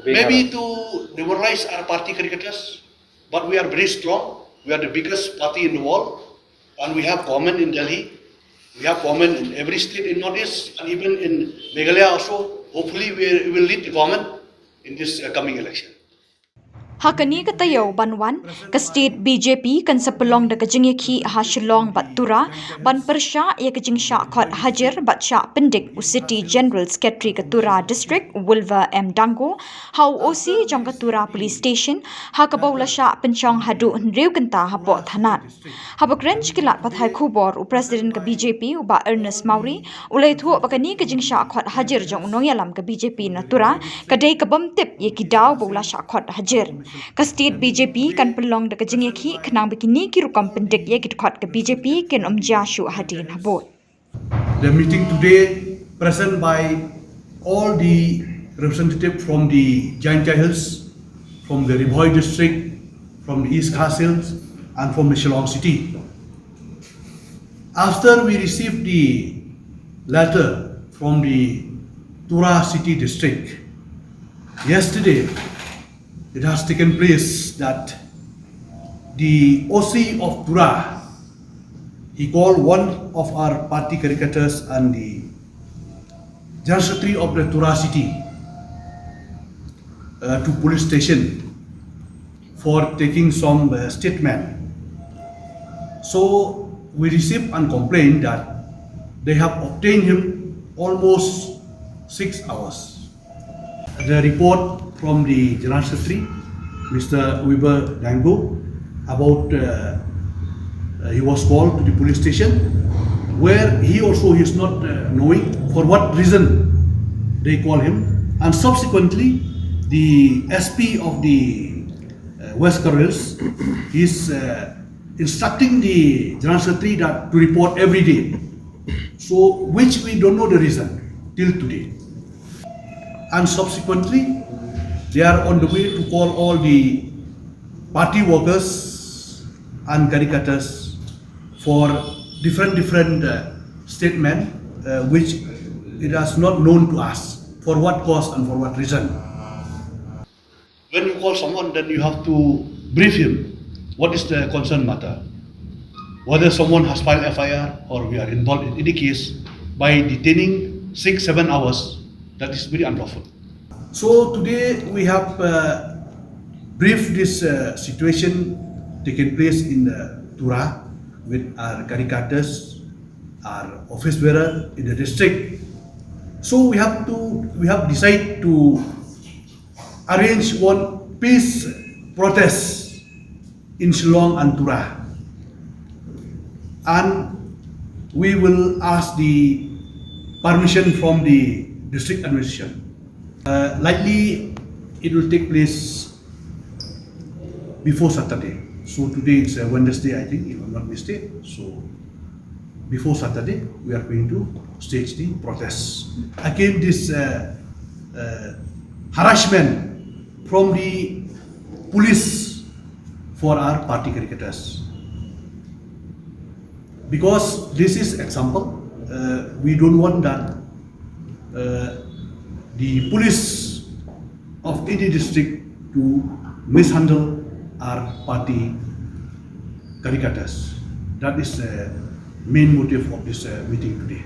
Maybe to demoralize our party cricketers, but we are very strong. We are the biggest party in the world, and we have government in Delhi. We have government in every state in Northeast, and even in Meghalaya also. Hopefully, we will lead the government in this coming election. Hakani katayo banwan ka state BJP kan sapulong da Jingiakhih ha Shillong bat Tura ban persha ya Jingiakhih khot hajar bat sha pendik u city general secretary ka Tura district Wilva M Dango hau OC jong ka Tura police station ha ka bawla sha penchong hadu nriu kanta ha po thanat ha bakrench kilat pathai khubor u president ka BJP u ba Ernest Mauri ulai thu bakani ka Jingiakhih khot hajar jong unong yalam ka BJP na Tura ka dei ka bam tip ye ki daw bawla sha khot hajar ka state BJP kan pelong da ka Jingiakhih khnang bikini ki rukam pendik ye kit khot ka BJP ken jashu hadin habot. The meeting today present by all the representatives from the Jingiakhih, from the Ribhoi district, from the East Khas Hills, and from the Shillong city. After we received the letter from the Tura city district, yesterday it has taken place that the OC of Tura, he called one of our party cricketers and the General Secretary of the Tura city to police station for taking some statement. So we received a complaint that they have obtained him almost 6 hours. The report from the General Secretary, Mr. Weber Dango, about he was called to the police station, where he also is not knowing for what reason they call him, and subsequently the SP of the West Karels is instructing the General Secretary that to report every day, so which we don't know the reason till today, and subsequently they are on the way to call all the party workers and caricators for different statement which it is not known to us for what cause and for what reason. When you call someone, then you have to brief him what is the concerned matter, whether someone has filed FIR or we are involved in any case. By detaining 6-7 hours, that is very unlawful. So today we have briefed this situation taken place in Tura with our caricators, our office bearer in the district. So we have decided to arrange one peace protest in Shillong and Tura, and we will ask the permission from the district administration. Likely it will take place before Saturday. So today it's Wednesday, I think, if I'm not mistaken. So before Saturday, we are going to stage the protest against this harassment from the police for our party cricketers. Because this is example, we don't want that the police of any district to mishandle our party caricators. That is the main motive of this meeting today.